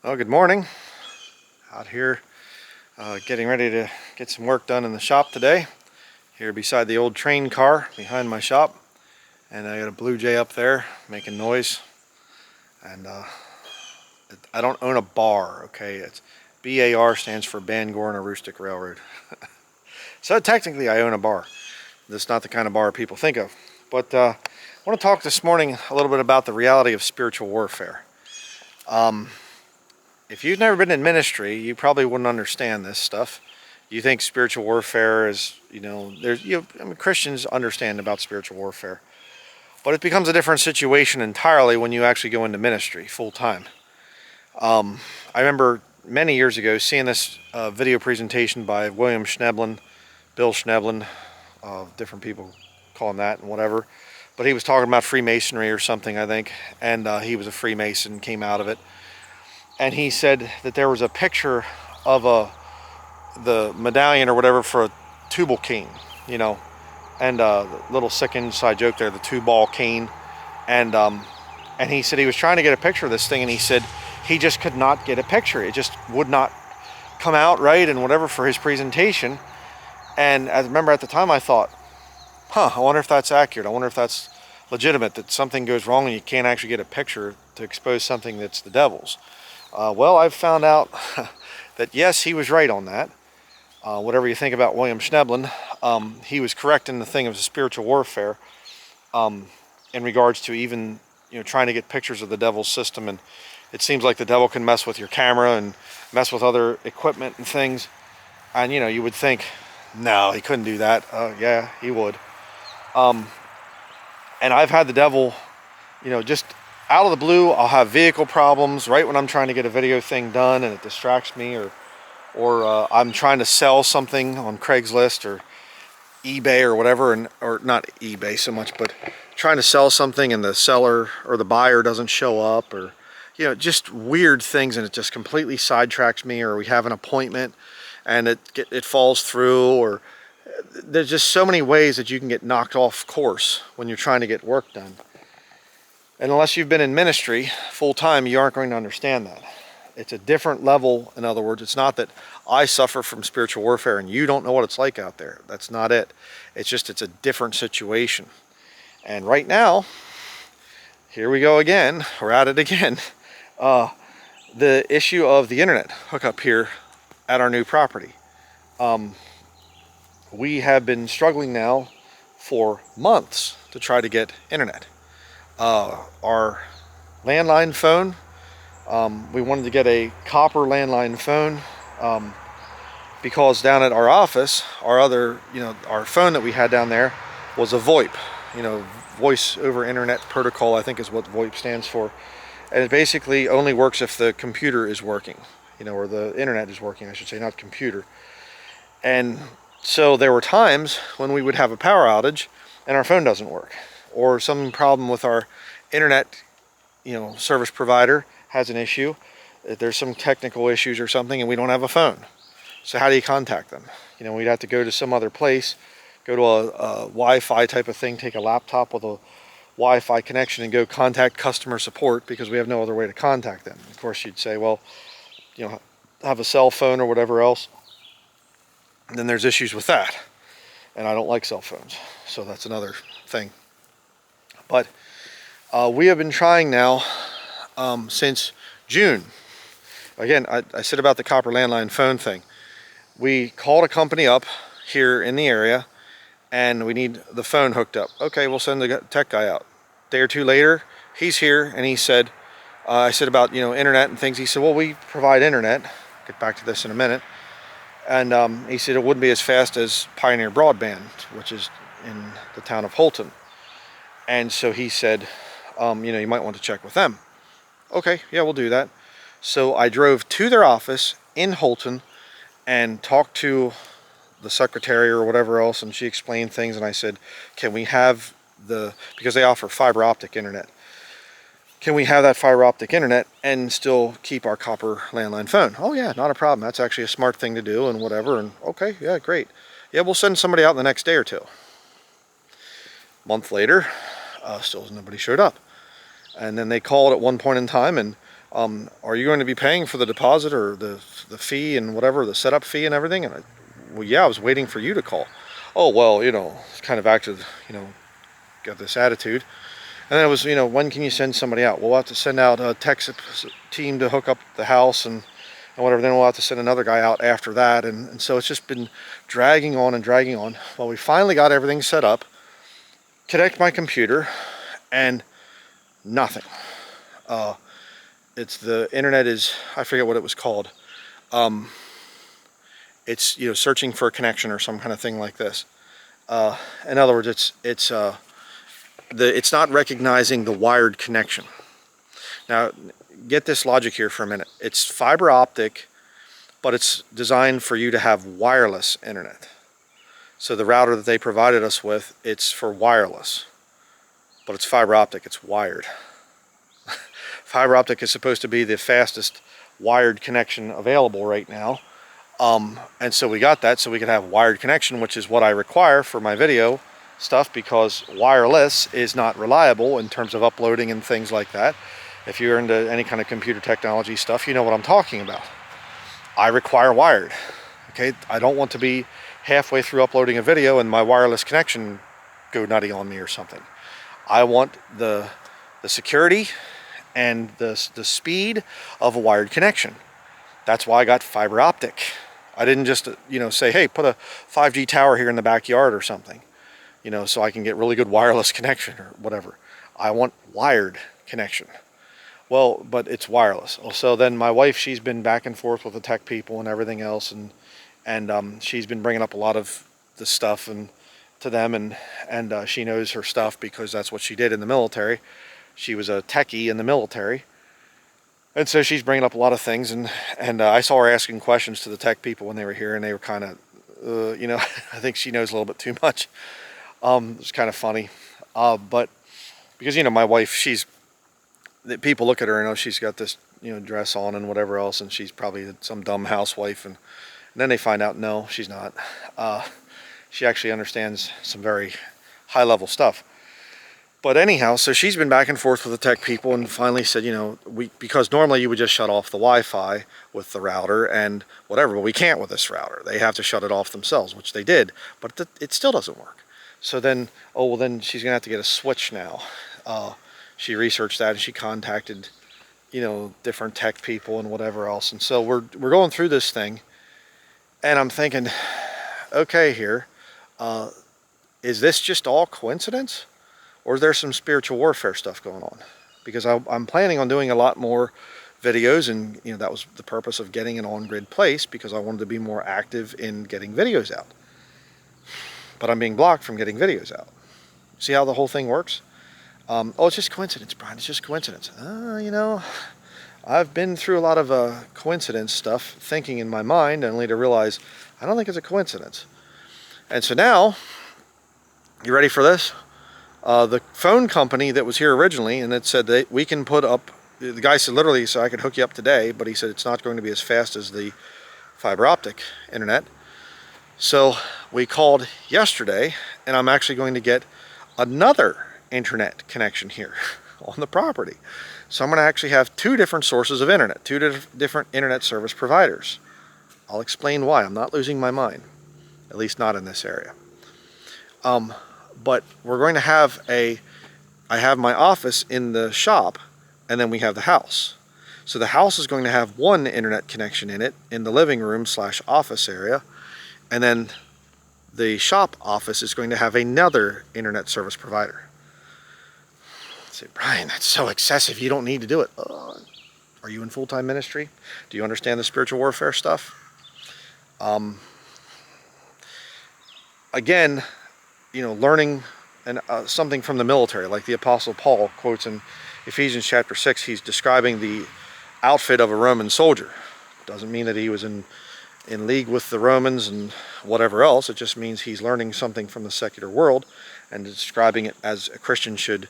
Well, good morning. Out here getting ready to get some work done in the shop today. Here beside the old train car behind my shop. And I got a blue jay up there making noise. And I don't own a bar, okay? It's BAR stands for Bangor and Aroostook Railroad. So technically I own a bar. That's not the kind of bar people think of. But I want to talk this morning a little bit about the reality of spiritual warfare. If you've never been in ministry, you probably wouldn't understand this stuff. You think spiritual warfare is, Christians understand about spiritual warfare. But it becomes a different situation entirely when you actually go into ministry full time. I remember many years ago seeing this video presentation by William Schneblin, Bill Schneblin, different people call him that and whatever. But he was talking about Freemasonry or something, I think. And he was a Freemason, came out of it. And he said that there was a picture of the medallion or whatever for a Tubal cane, and the little sick inside joke there, the two-ball cane. And he said he was trying to get a picture of this thing, and he said he just could not get a picture. It just would not come out right and whatever for his presentation. And I remember at the time I thought, I wonder if that's accurate. I wonder if that's legitimate, that something goes wrong and you can't actually get a picture to expose something that's the devil's. Well, I've found out that yes, he was right on that. Whatever you think about William Schneblin, he was correct in the thing of spiritual warfare in regards to even trying to get pictures of the devil's system. And it seems like the devil can mess with your camera and mess with other equipment and things. And you would think, no, he couldn't do that. Yeah, he would. And I've had the devil, just out of the blue. I'll have vehicle problems right when I'm trying to get a video thing done and it distracts me, or I'm trying to sell something on Craigslist or eBay or whatever, or not eBay so much, but trying to sell something and the seller or the buyer doesn't show up, or just weird things, and it just completely sidetracks me. Or we have an appointment and it falls through, or there's just so many ways that you can get knocked off course when you're trying to get work done. And unless you've been in ministry full time, you aren't going to understand that. It's a different level. In other words, it's not that I suffer from spiritual warfare and you don't know what it's like out there. That's not it. It's a different situation. And right now, here we go again. We're at it again. The issue of the internet hookup here at our new property. We have been struggling now for months to try to get internet. Our landline phone, we wanted to get a copper landline phone because down at our office, our phone that we had down there was a VoIP, voice over internet protocol, I think is what VoIP stands for. And it basically only works if the computer is working, or the internet is working, I should say, not computer. And so there were times when we would have a power outage and our phone doesn't work, or some problem with our internet, service provider has an issue. There's some technical issues or something, and we don't have a phone. So how do you contact them? We'd have to go to some other place, go to a Wi-Fi type of thing, take a laptop with a Wi-Fi connection and go contact customer support because we have no other way to contact them. Of course, you'd say, well, have a cell phone or whatever else. And then there's issues with that. And I don't like cell phones, so that's another thing. But we have been trying now since June. Again, I said about the copper landline phone thing. We called a company up here in the area, and we need the phone hooked up. Okay, we'll send the tech guy out. A day or two later, he's here, and he said, I said about internet and things. He said, well, we provide internet. Get back to this in a minute. And he said it wouldn't be as fast as Pioneer Broadband, which is in the town of Holton. And so he said, you might want to check with them. Okay, yeah, we'll do that. So I drove to their office in Holton and talked to the secretary or whatever else, and she explained things, and I said, can we have because they offer fiber optic internet, can we have that fiber optic internet and still keep our copper landline phone? Oh yeah, not a problem. That's actually a smart thing to do and whatever. And okay, yeah, great. Yeah, we'll send somebody out the next day or two. Month later, still nobody showed up. And then they called at one point in time, and Are you going to be paying for the deposit or the fee and whatever, the setup fee and everything? And well, yeah, I was waiting for you to call. Oh, well, kind of acted, got this attitude. And then it was, when can you send somebody out? We'll have to send out a tech team to hook up the house and whatever. Then we'll have to send another guy out after that. And so it's just been dragging on and dragging on. Well, we finally got everything set up, connect my computer, and nothing. The internet is, I forget what it was called. It's, searching for a connection or some kind of thing like this. In other words, it's not recognizing the wired connection. Now, get this logic here for a minute. It's fiber optic, but it's designed for you to have wireless internet. So the router that they provided us with, it's for wireless, but it's fiber optic, it's wired. Fiber optic is supposed to be the fastest wired connection available right now. And so we got that so we could have wired connection, which is what I require for my video stuff, because wireless is not reliable in terms of uploading and things like that. If you're into any kind of computer technology stuff, you know what I'm talking about. I require wired. Okay, I don't want to be halfway through uploading a video and my wireless connection go nutty on me or something. I want the security and the speed of a wired connection. That's why I got fiber optic. I didn't just say, hey, put a 5G tower here in the backyard or something, so I can get really good wireless connection or whatever. I want wired connection. Well, but it's wireless. So then my wife, she's been back and forth with the tech people and everything else, and she's been bringing up a lot of the stuff and to them, and she knows her stuff because that's what she did in the military. She was a techie in the military, and so she's bringing up a lot of things, and I saw her asking questions to the tech people when they were here, and they were kind of, I think she knows a little bit too much. It's kind of funny, but because my wife, people look at her and she's got this dress on and whatever else, and she's probably some dumb housewife, and then they find out no, she's not. She actually understands some very high level stuff. But anyhow, so she's been back and forth with the tech people and finally said, because normally you would just shut off the Wi-Fi with the router and whatever, but we can't with this router. They have to shut it off themselves, which they did, but it still doesn't work. So then, then she's gonna have to get a switch now. She researched that and she contacted, different tech people and whatever else. And so we're going through this thing, and I'm thinking, okay, here, is this just all coincidence? Or is there some spiritual warfare stuff going on? Because I'm planning on doing a lot more videos, and that was the purpose of getting an on-grid place, because I wanted to be more active in getting videos out. But I'm being blocked from getting videos out. See how the whole thing works? It's just coincidence, Brian. It's just coincidence. I've been through a lot of coincidence stuff, thinking in my mind, only to realize I don't think it's a coincidence. And so now, you ready for this? The phone company that was here originally, and it said that we can put up, the guy said literally, so I could hook you up today, but he said it's not going to be as fast as the fiber optic internet. So we called yesterday, and I'm actually going to get another internet connection here on the property. So I'm going to actually have two different sources of internet, two different internet service providers. I'll explain why. I'm not losing my mind, at least not in this area. But we're going to have I have my office in the shop, and then we have the house. So the house is going to have one internet connection in it, in the living room / office area, and then the shop office is going to have another internet service provider. Say, Brian, that's so excessive. You don't need to do it. Are you in full-time ministry? Do you understand the spiritual warfare stuff? Again, learning something from the military, like the Apostle Paul quotes in Ephesians chapter 6, he's describing the outfit of a Roman soldier. Doesn't mean that he was in league with the Romans and whatever else. It just means he's learning something from the secular world and describing it as a Christian should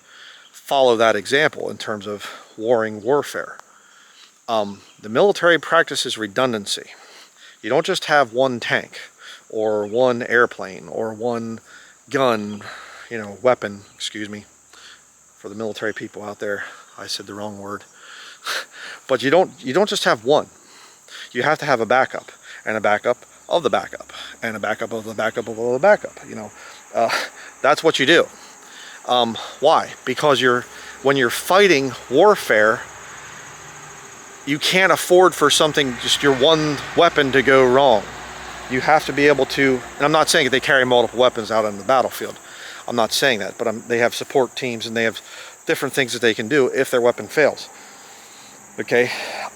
follow that example in terms of warfare. The military practices redundancy. You don't just have one tank or one airplane or one gun, weapon, excuse me, for the military people out there, I said the wrong word. But you don't just have one. You have to have a backup, and a backup of the backup, and a backup of the backup of the backup. That's what you do. Why? Because when you're fighting warfare, you can't afford for something, just your one weapon, to go wrong. You have to be able to, and I'm not saying that they carry multiple weapons out on the battlefield. I'm not saying that, but they have support teams, and they have different things that they can do if their weapon fails. Okay?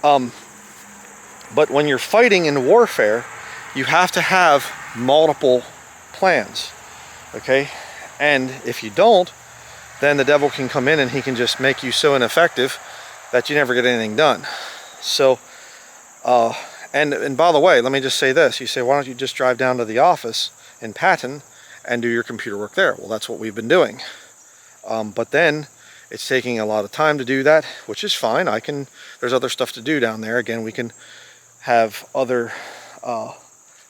But when you're fighting in warfare, you have to have multiple plans. Okay? And if you don't, then the devil can come in and he can just make you so ineffective that you never get anything done. So, and by the way, let me just say this. You say, why don't you just drive down to the office in Patten and do your computer work there? Well, that's what we've been doing. But then it's taking a lot of time to do that, which is fine. There's other stuff to do down there. Again, we can have other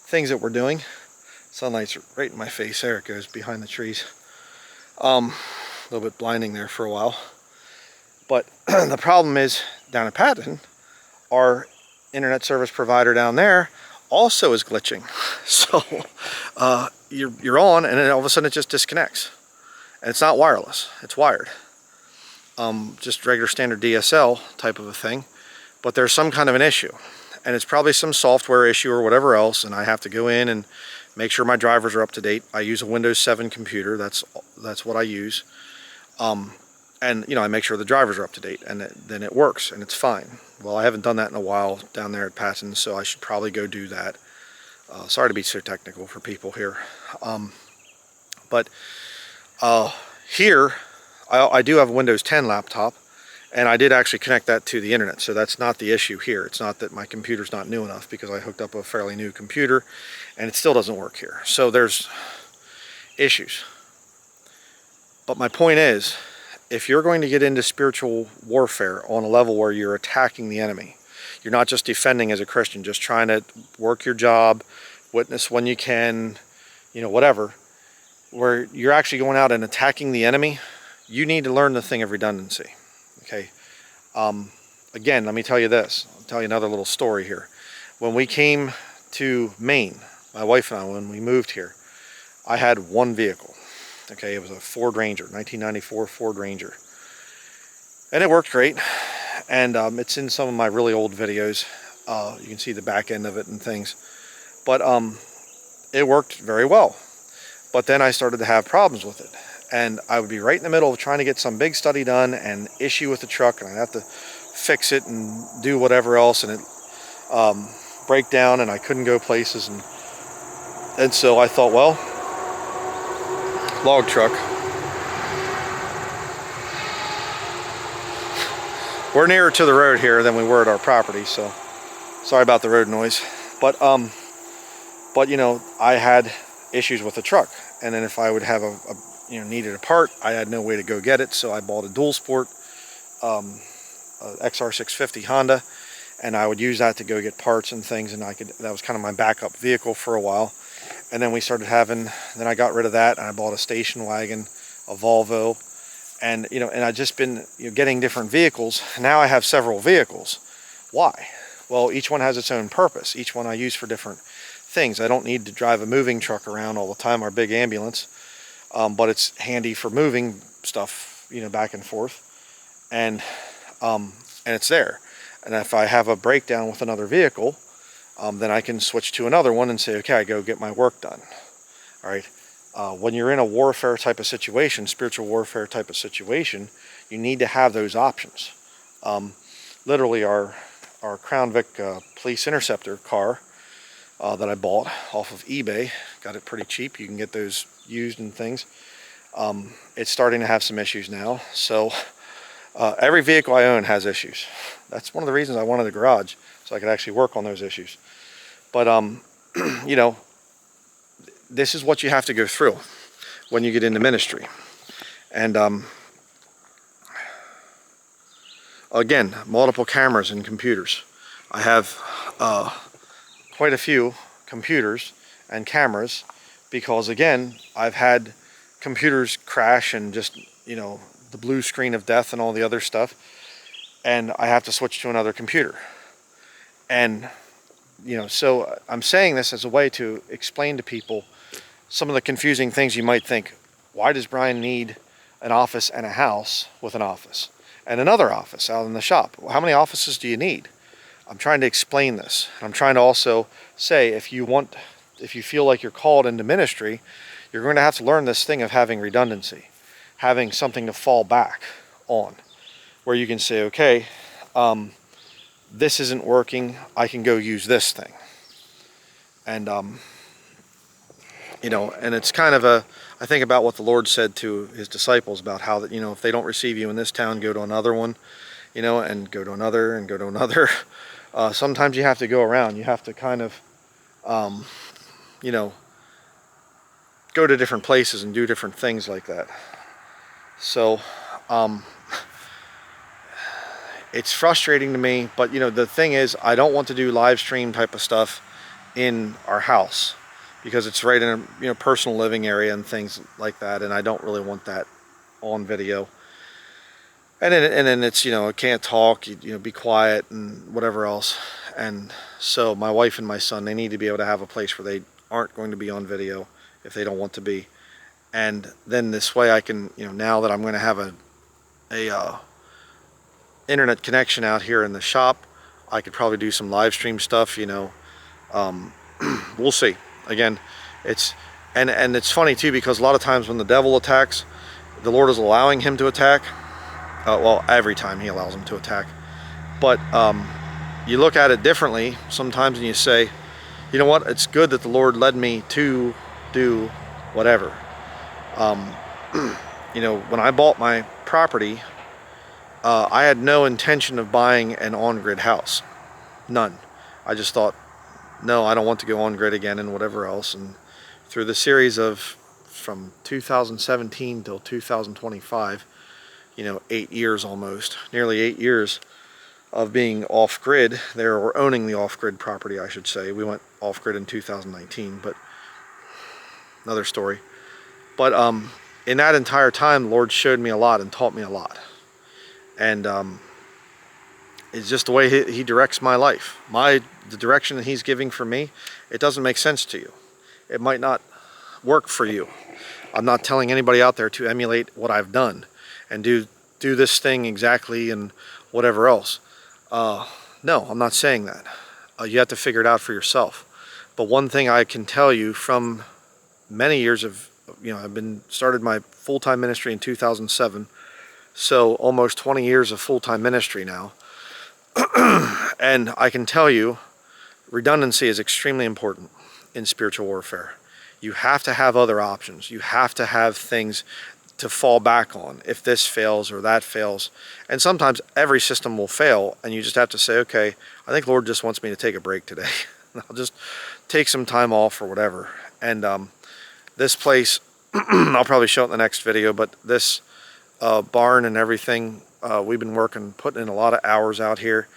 things that we're doing. Sunlight's right in my face. There it goes, behind the trees. A little bit blinding there for a while. But the problem is, down at Patten, our internet service provider down there also is glitching. So you're on, and then all of a sudden it just disconnects. And it's not wireless, it's wired. Just regular standard DSL type of a thing. But there's some kind of an issue. And it's probably some software issue or whatever else, and I have to go in and make sure my drivers are up to date. I use a Windows 7 computer, that's what I use. And I make sure the drivers are up to date, and then it works, and it's fine. Well, I haven't done that in a while down there at Patten, so I should probably go do that. Sorry to be so technical for people here. But here, I do have a Windows 10 laptop, and I did actually connect that to the internet, so that's not the issue here. It's not that my computer's not new enough, because I hooked up a fairly new computer, and it still doesn't work here. So there's issues. But my point is, if you're going to get into spiritual warfare on a level where you're attacking the enemy, you're not just defending as a Christian, just trying to work your job, witness when you can, whatever, where you're actually going out and attacking the enemy, you need to learn the thing of redundancy. Okay. Again, let me tell you this. I'll tell you another little story here. When we came to Maine, my wife and I, when we moved here, I had one vehicle. Okay, it was a Ford Ranger, 1994 Ford Ranger. And it worked great. And it's in some of my really old videos. You can see the back end of it and things. But it worked very well. But then I started to have problems with it. And I would be right in the middle of trying to get some big study done and issue with the truck, and I'd have to fix it and do whatever else, and it break down, and I couldn't go places. And so I thought, well, log truck. We're nearer to the road here than we were at our property, so sorry about the road noise. But I had issues with the truck, and then if I would have needed a part, I had no way to go get it, so I bought a dual sport XR650 Honda, and I would use that to go get parts and things, and that was kind of my backup vehicle for a while. And then then I got rid of that, and I bought a station wagon, a Volvo, and I just been getting different vehicles. Now I have several vehicles. Why? Well, each one has its own purpose. Each one I use for different things. I don't need to drive a moving truck around all the time, or a big ambulance, but it's handy for moving stuff, back and forth, and it's there. And if I have a breakdown with another vehicle, then I can switch to another one and say, okay, I go get my work done. All right. When you're in a warfare type of situation, spiritual warfare type of situation, you need to have those options. Literally, our Crown Vic Police Interceptor car that I bought off of eBay, got it pretty cheap. You can get those used and things. It's starting to have some issues now. So every vehicle I own has issues. That's one of the reasons I wanted a garage, so I could actually work on those issues. But this is what you have to go through when you get into ministry. And again, multiple cameras and computers. I have quite a few computers and cameras, because again, I've had computers crash and just the blue screen of death and all the other stuff. and I have to switch to another computer. And, so I'm saying this as a way to explain to people some of the confusing things you might think. Why does Brian need an office and a house with an office and another office out in the shop? How many offices do you need? I'm trying to explain this. I'm trying to also say, if you feel like you're called into ministry, you're going to have to learn this thing of having redundancy, having something to fall back on, where you can say, okay, this isn't working, I can go use this thing. And, and it's kind of I think about what the Lord said to his disciples about how that, if they don't receive you in this town, go to another one, and go to another and go to another. Sometimes you have to go around. You have to kind of, go to different places and do different things like that. So, it's frustrating to me, but the thing is, I don't want to do live stream type of stuff in our house, because it's right in a personal living area and things like that, and I don't really want that on video. And then it's I can't talk, be quiet and whatever else. And so my wife and my son, they need to be able to have a place where they aren't going to be on video if they don't want to be. And then this way I can, now that I'm going to have a internet connection out here in the shop, I could probably do some live stream stuff. We'll see. Again, it's funny too, because a lot of times when the devil attacks, the Lord is allowing him to attack. Well, every time he allows him to attack. But you look at it differently sometimes, and you say, you know what, it's good that the Lord led me to do whatever. When I bought my property, I had no intention of buying an on-grid house. None. I just thought, no, I don't want to go on-grid again and whatever else. And through the series of from 2017 till 2025, 8 years almost, nearly 8 years of being off-grid there, or owning the off-grid property, I should say. We went off-grid in 2019, but another story. But in that entire time, the Lord showed me a lot and taught me a lot. And it's just the way he directs my life. The direction that he's giving for me, it doesn't make sense to you. It might not work for you. I'm not telling anybody out there to emulate what I've done and do this thing exactly and whatever else. No, I'm not saying that. You have to figure it out for yourself. But one thing I can tell you from many years of, I've started my full-time ministry in 2007, so almost 20 years of full-time ministry now. And I can tell you, redundancy is extremely important in spiritual warfare. You have to have other options. You have to have things to fall back on if this fails or that fails. And sometimes every system will fail, and you just have to say, okay, I think Lord just wants me to take a break today. I'll just take some time off or whatever. And this place, I'll probably show it in the next video, but this barn and everything, we've been putting in a lot of hours out here,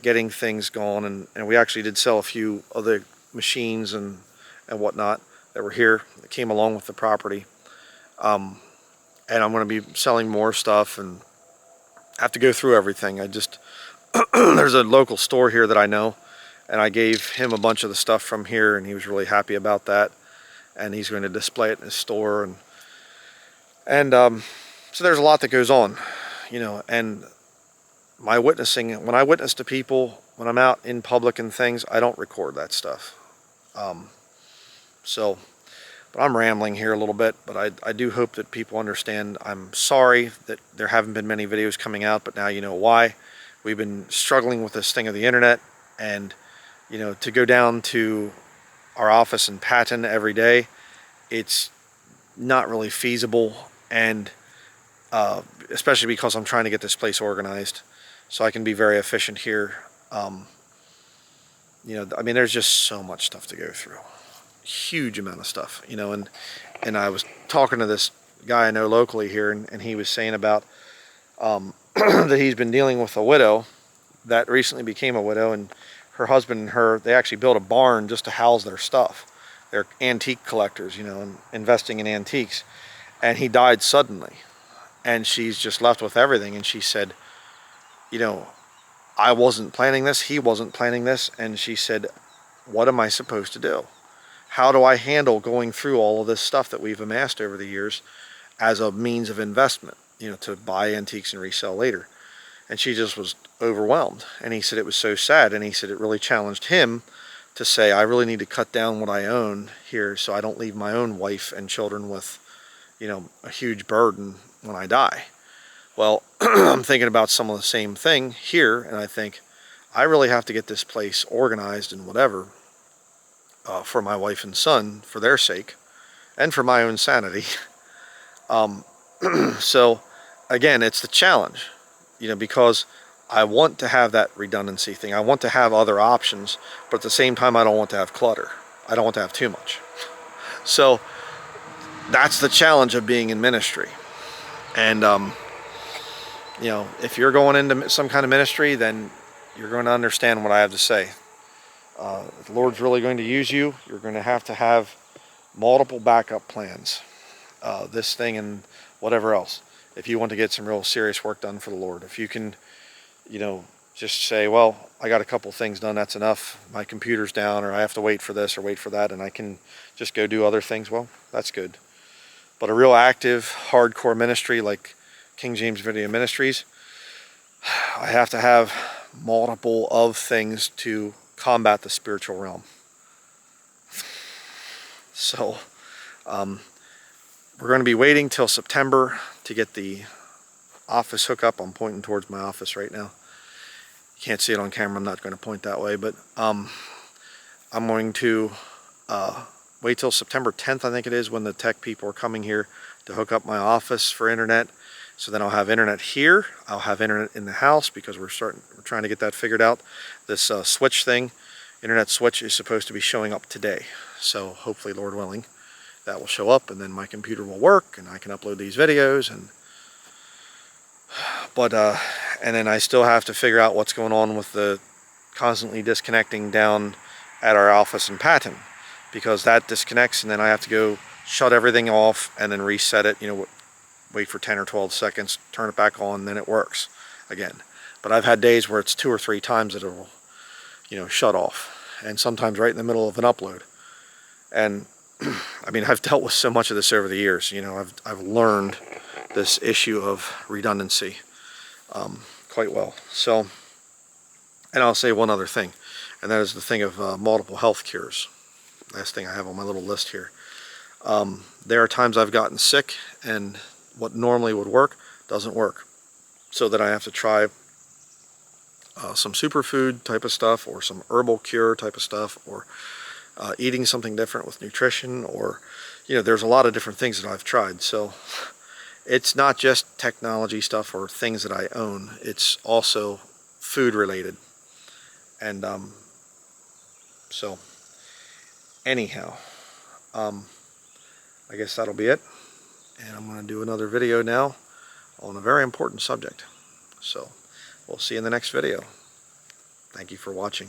getting things going, and we actually did sell a few of the machines and whatnot that were here that came along with the property. And I'm going to be selling more stuff and have to go through everything. There's a local store here that I know, and I gave him a bunch of the stuff from here, and he was really happy about that. And he's going to display it in his store, and so there's a lot that goes on, and my witnessing, when I witness to people, when I'm out in public and things, I don't record that stuff. But I'm rambling here a little bit, but I do hope that people understand. I'm sorry that there haven't been many videos coming out, but now you know why. We've been struggling with this thing of the internet, and to go down to our office in Patten every day, it's not really feasible, and especially because I'm trying to get this place organized so I can be very efficient here. There's just so much stuff to go through. Huge amount of stuff, and I was talking to this guy I know locally here, and he was saying about that he's been dealing with a widow that recently became a widow, and her husband and her, they actually built a barn just to house their stuff. They're antique collectors, and investing in antiques, and he died suddenly, and she's just left with everything. And she said, you know, I wasn't planning this, he wasn't planning this, and she said, what am I supposed to do? How do I handle going through all of this stuff that we've amassed over the years as a means of investment, you know, to buy antiques and resell later? And she just was overwhelmed. And he said it was so sad, and he said it really challenged him to say, I really need to cut down what I own here so I don't leave my own wife and children with, you know, a huge burden when I die. Well, I'm thinking about some of the same thing here, and I think I really have to get this place organized and whatever for my wife and son, for their sake, and for my own sanity. So, again, it's the challenge, you know, because I want to have that redundancy thing. I want to have other options, but at the same time, I don't want to have clutter. I don't want to have too much. So, that's the challenge of being in ministry. And, you know, if you're going into some kind of ministry, then you're going to understand what I have to say. If the Lord's really going to use you, you're going to have multiple backup plans. This thing and whatever else. If you want to get some real serious work done for the Lord. If you can, you know, just say, well, I got a couple things done, that's enough. My computer's down, or I have to wait for this or wait for that, and I can just go do other things. Well, that's good. But a real active, hardcore ministry like King James Video Ministries, I have to have multiple of things to combat the spiritual realm. So we're going to be waiting till September to get the office hookup. I'm pointing towards my office right now. You can't see it on camera, I'm not going to point that way, but I'm going to wait till September 10th, I think it is, when the tech people are coming here to hook up my office for internet. So then I'll have internet here. I'll have internet in the house because we're trying to get that figured out. This switch thing, internet switch, is supposed to be showing up today. So hopefully, Lord willing, that will show up, and then my computer will work, and I can upload these videos. And then I still have to figure out what's going on with the constantly disconnecting down at our office in Patten, because that disconnects, and then I have to go shut everything off and then reset it. You know, wait for 10 or 12 seconds, turn it back on, then it works again. But I've had days where it's 2 or 3 times that it will, you know, shut off, and sometimes right in the middle of an upload. And I mean, I've dealt with so much of this over the years. You know, I've learned this issue of redundancy quite well. So, and I'll say one other thing, and that is the thing of multiple health cures. Last thing I have on my little list here. There are times I've gotten sick, and what normally would work doesn't work, so that I have to try some superfood type of stuff, or some herbal cure type of stuff, or eating something different with nutrition, or, you know, there's a lot of different things that I've tried. So it's not just technology stuff or things that I own, it's also food related. And so anyhow, I guess that'll be it. And I'm going to do another video now on a very important subject. So we'll see you in the next video. Thank you for watching.